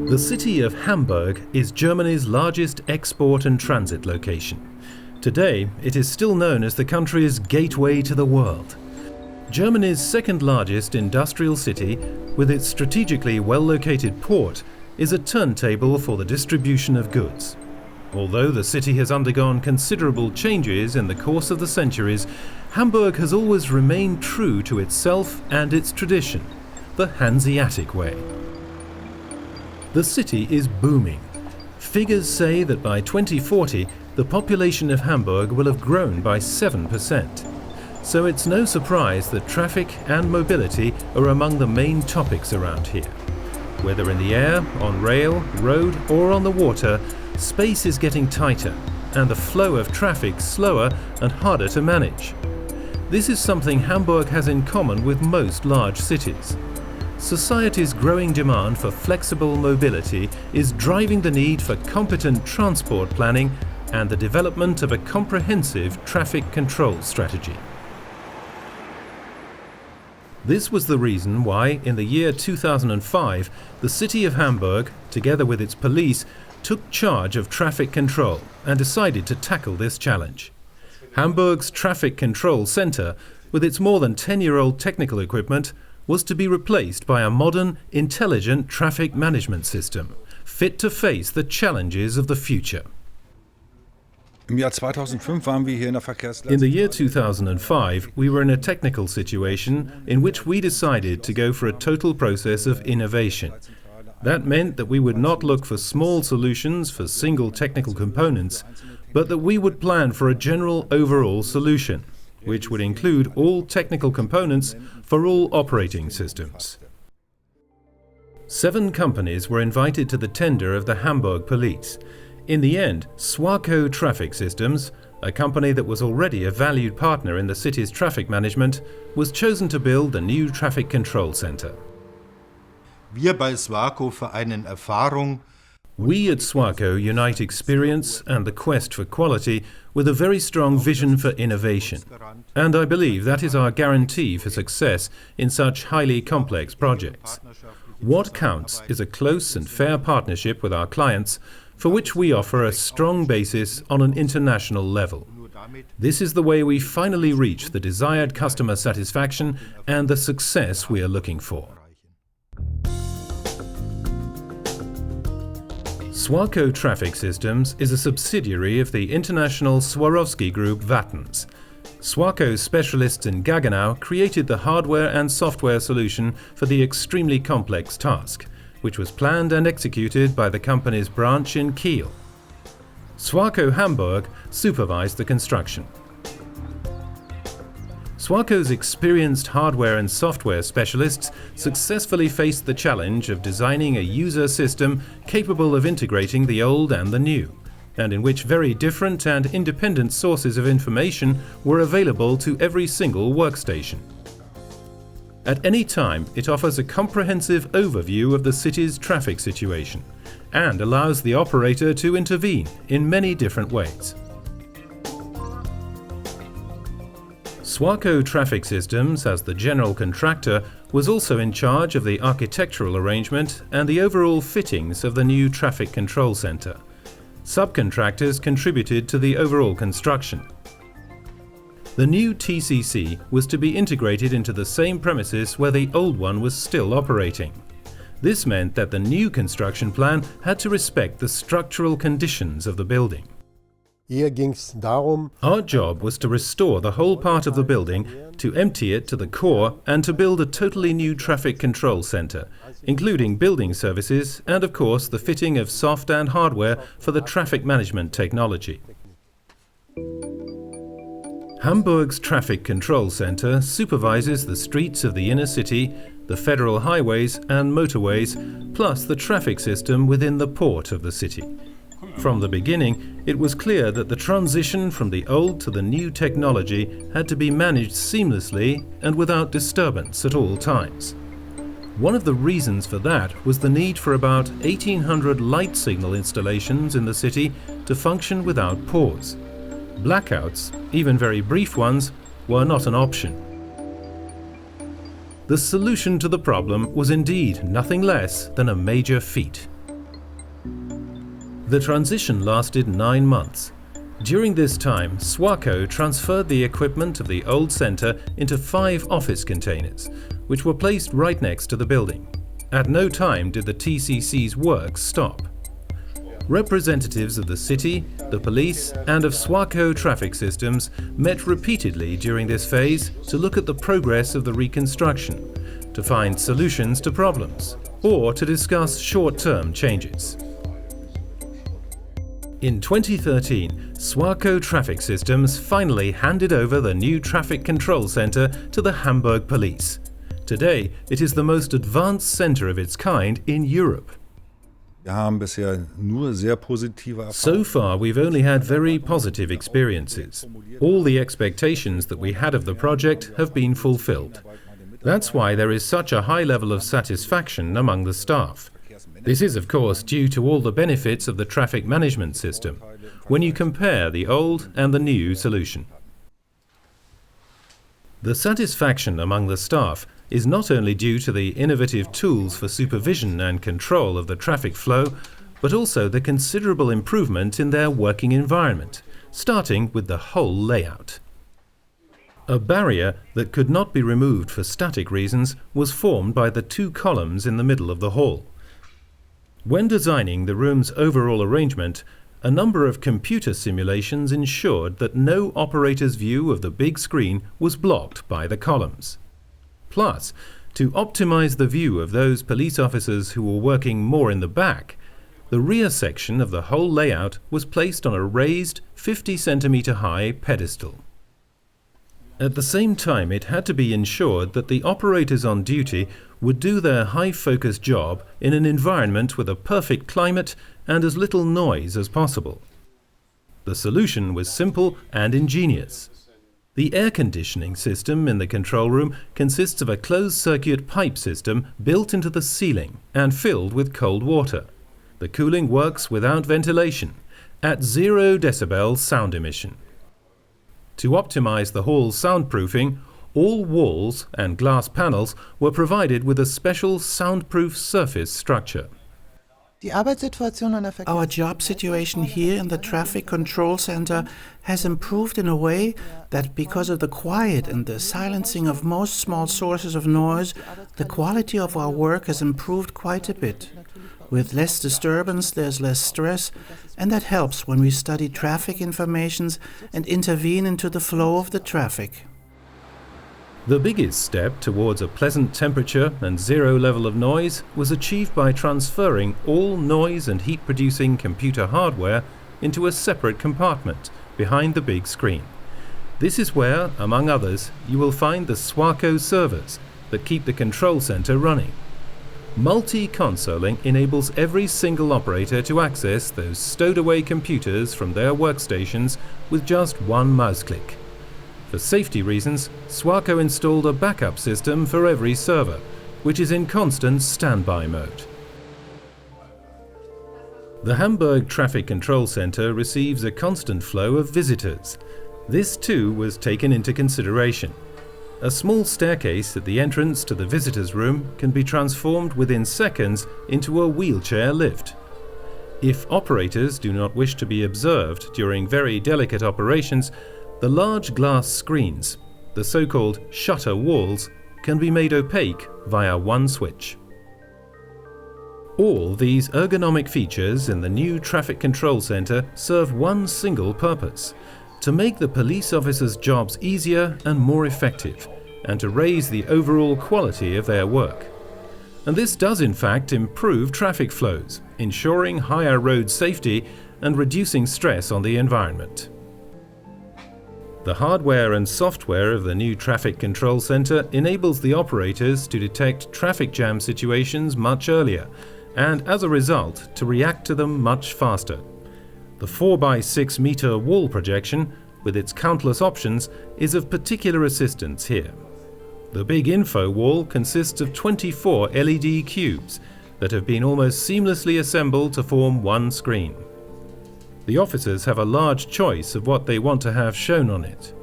The city of Hamburg is Germany's largest export and transit location. Today, it is still known as the country's gateway to the world. Germany's second largest industrial city, with its strategically well-located port, is a turntable for the distribution of goods. Although the city has undergone considerable changes in the course of the centuries, Hamburg has always remained true to itself and its tradition, the Hanseatic way. The city is booming. Figures say that by 2040, the population of Hamburg will have grown by 7%. So it's no surprise that traffic and mobility are among the main topics around here. Whether in the air, on rail, road or on the water, space is getting tighter and the flow of traffic slower and harder to manage. This is something Hamburg has in common with most large cities. Society's growing demand for flexible mobility is driving the need for competent transport planning and the development of a comprehensive traffic control strategy. This was the reason why, in the year 2005, the city of Hamburg, together with its police, took charge of traffic control and decided to tackle this challenge. Hamburg's Traffic Control Center, with its more than 10-year-old technical equipment, was to be replaced by a modern, intelligent traffic management system, fit to face the challenges of the future. In the year 2005, we were in a technical situation in which we decided to go for a total process of innovation. That meant that we would not look for small solutions for single technical components, but that we would plan for a general overall solution, which would include all technical components for all operating systems. 7 companies were invited to the tender of the Hamburg police. In the end, SWARCO Traffic Systems, a company that was already a valued partner in the city's traffic management, was chosen to build the new traffic control center. Wir bei SWARCO vereinen Erfahrung. We at SWARCO unite experience and the quest for quality with a very strong vision for innovation. And I believe that is our guarantee for success in such highly complex projects. What counts is a close and fair partnership with our clients, for which we offer a strong basis on an international level. This is the way we finally reach the desired customer satisfaction and the success we are looking for. SWARCO Traffic Systems is a subsidiary of the international Swarovski Group Wattens. SWARCO's specialists in Gaggenau created the hardware and software solution for the extremely complex task, which was planned and executed by the company's branch in Kiel. SWARCO Hamburg supervised the construction. SWARCO's experienced hardware and software specialists successfully faced the challenge of designing a user system capable of integrating the old and the new, and in which very different and independent sources of information were available to every single workstation. At any time, it offers a comprehensive overview of the city's traffic situation and allows the operator to intervene in many different ways. SWARCO Traffic Systems, as the general contractor, was also in charge of the architectural arrangement and the overall fittings of the new traffic control center. Subcontractors contributed to the overall construction. The new TCC was to be integrated into the same premises where the old one was still operating. This meant that the new construction plan had to respect the structural conditions of the building. Our job was to restore the whole part of the building, to empty it to the core and to build a totally new traffic control center, including building services and of course the fitting of soft and hardware for the traffic management technology. Hamburg's Traffic Control Center supervises the streets of the inner city, the federal highways and motorways, plus the traffic system within the port of the city. From the beginning, it was clear that the transition from the old to the new technology had to be managed seamlessly and without disturbance at all times. One of the reasons for that was the need for about 1,800 light signal installations in the city to function without pause. Blackouts, even very brief ones, were not an option. The solution to the problem was indeed nothing less than a major feat. The transition lasted 9 months. During this time, SWARCO transferred the equipment of the old centre into 5 office containers, which were placed right next to the building. At no time did the TCC's work stop. Representatives of the city, the police, and of SWARCO traffic systems met repeatedly during this phase to look at the progress of the reconstruction, to find solutions to problems, or to discuss short-term changes. In 2013, SWARCO Traffic Systems finally handed over the new traffic control center to the Hamburg police. Today, it is the most advanced center of its kind in Europe. So far, we've only had very positive experiences. All the expectations that we had of the project have been fulfilled. That's why there is such a high level of satisfaction among the staff. This is, of course, due to all the benefits of the traffic management system, when you compare the old and the new solution. The satisfaction among the staff is not only due to the innovative tools for supervision and control of the traffic flow, but also the considerable improvement in their working environment, starting with the whole layout. A barrier that could not be removed for static reasons was formed by the 2 columns in the middle of the hall. When designing the room's overall arrangement, a number of computer simulations ensured that no operator's view of the big screen was blocked by the columns. Plus, to optimize the view of those police officers who were working more in the back, the rear section of the whole layout was placed on a raised 50 centimeter high pedestal. At the same time, it had to be ensured that the operators on duty would do their high-focus job in an environment with a perfect climate and as little noise as possible. The solution was simple and ingenious. The air conditioning system in the control room consists of a closed-circuit pipe system built into the ceiling and filled with cold water. The cooling works without ventilation, at 0 decibel sound emission. To optimize the hall's soundproofing, all walls and glass panels were provided with a special soundproof surface structure. Our job situation here in the traffic control center has improved in a way that because of the quiet and the silencing of most small sources of noise, the quality of our work has improved quite a bit. With less disturbance, there's less stress, and that helps when we study traffic informations and intervene into the flow of the traffic. The biggest step towards a pleasant temperature and 0 level of noise was achieved by transferring all noise and heat-producing computer hardware into a separate compartment behind the big screen. This is where, among others, you will find the SWARCO servers that keep the control center running. Multi-consoling enables every single operator to access those stowed-away computers from their workstations with just one mouse click. For safety reasons, SWARCO installed a backup system for every server, which is in constant standby mode. The Hamburg Traffic Control Center receives a constant flow of visitors. This too was taken into consideration. A small staircase at the entrance to the visitors' room can be transformed within seconds into a wheelchair lift. If operators do not wish to be observed during very delicate operations, the large glass screens, the so-called shutter walls, can be made opaque via one switch. All these ergonomic features in the new traffic control center serve one single purpose: to make the police officers' jobs easier and more effective, and to raise the overall quality of their work. And this does in fact improve traffic flows, ensuring higher road safety and reducing stress on the environment. The hardware and software of the new traffic control center enables the operators to detect traffic jam situations much earlier, and as a result, to react to them much faster. The 4x6 meter wall projection, with its countless options, is of particular assistance here. The big info wall consists of 24 LED cubes that have been almost seamlessly assembled to form one screen. The officers have a large choice of what they want to have shown on it.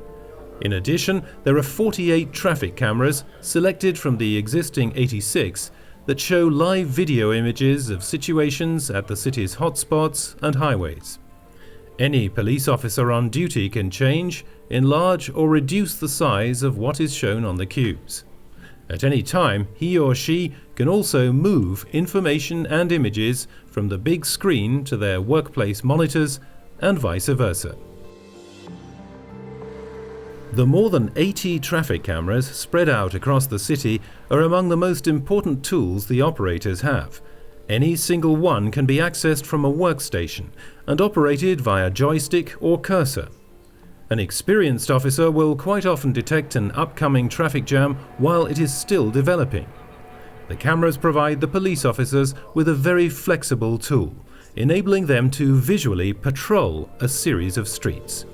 In addition, there are 48 traffic cameras selected from the existing 86 that show live video images of situations at the city's hotspots and highways. Any police officer on duty can change, enlarge or reduce the size of what is shown on the cubes. At any time, he or she can also move information and images from the big screen to their workplace monitors and vice versa. The more than 80 traffic cameras spread out across the city are among the most important tools the operators have. Any single one can be accessed from a workstation and operated via joystick or cursor. An experienced officer will quite often detect an upcoming traffic jam while it is still developing. The cameras provide the police officers with a very flexible tool, enabling them to visually patrol a series of streets.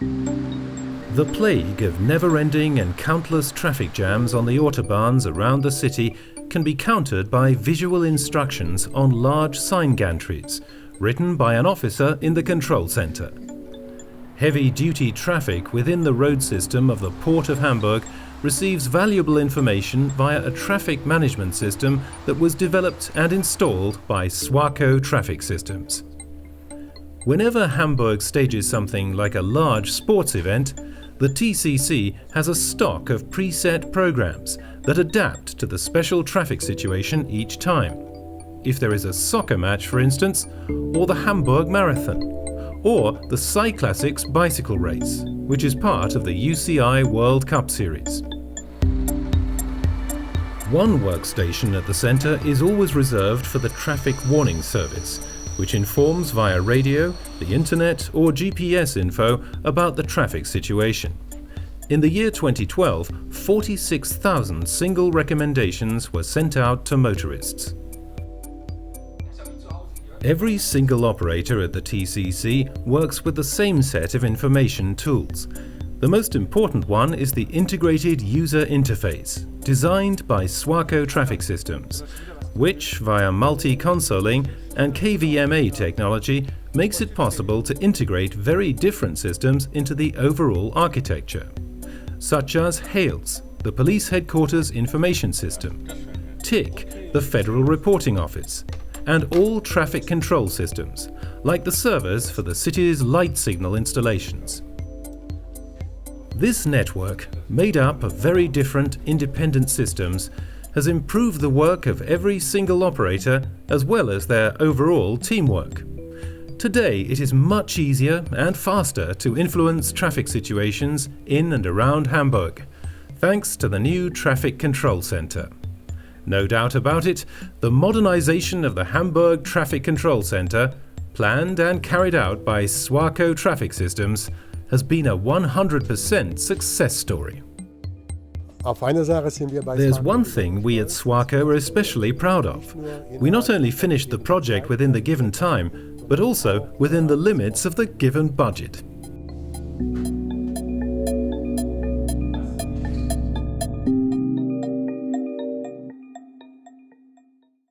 The plague of never-ending and countless traffic jams on the autobahns around the city can be countered by visual instructions on large sign gantries, written by an officer in the control center. Heavy-duty traffic within the road system of the Port of Hamburg receives valuable information via a traffic management system that was developed and installed by SWARCO Traffic Systems. Whenever Hamburg stages something like a large sports event, the TCC has a stock of preset programs that adapt to the special traffic situation each time. If there is a soccer match, for instance, or the Hamburg Marathon, or the Cyclassics bicycle race, which is part of the UCI World Cup Series. One workstation at the centre is always reserved for the traffic warning service, which informs via radio, the internet or GPS info about the traffic situation. In the year 2012, 46,000 single recommendations were sent out to motorists. Every single operator at the TCC works with the same set of information tools. The most important one is the integrated user interface, designed by SWARCO Traffic Systems, which, via multi-consoling and KVMA technology, makes it possible to integrate very different systems into the overall architecture, such as HAILS, the Police Headquarters Information System, TIC, the Federal Reporting Office, and all traffic control systems, like the servers for the city's light signal installations. This network, made up of very different independent systems, has improved the work of every single operator as well as their overall teamwork. Today it is much easier and faster to influence traffic situations in and around Hamburg, thanks to the new Traffic Control Center. No doubt about it, the modernization of the Hamburg Traffic Control Center, planned and carried out by SWARCO Traffic Systems, has been a 100% success story. There's one thing we at SWARCO are especially proud of. We not only finished the project within the given time, but also within the limits of the given budget.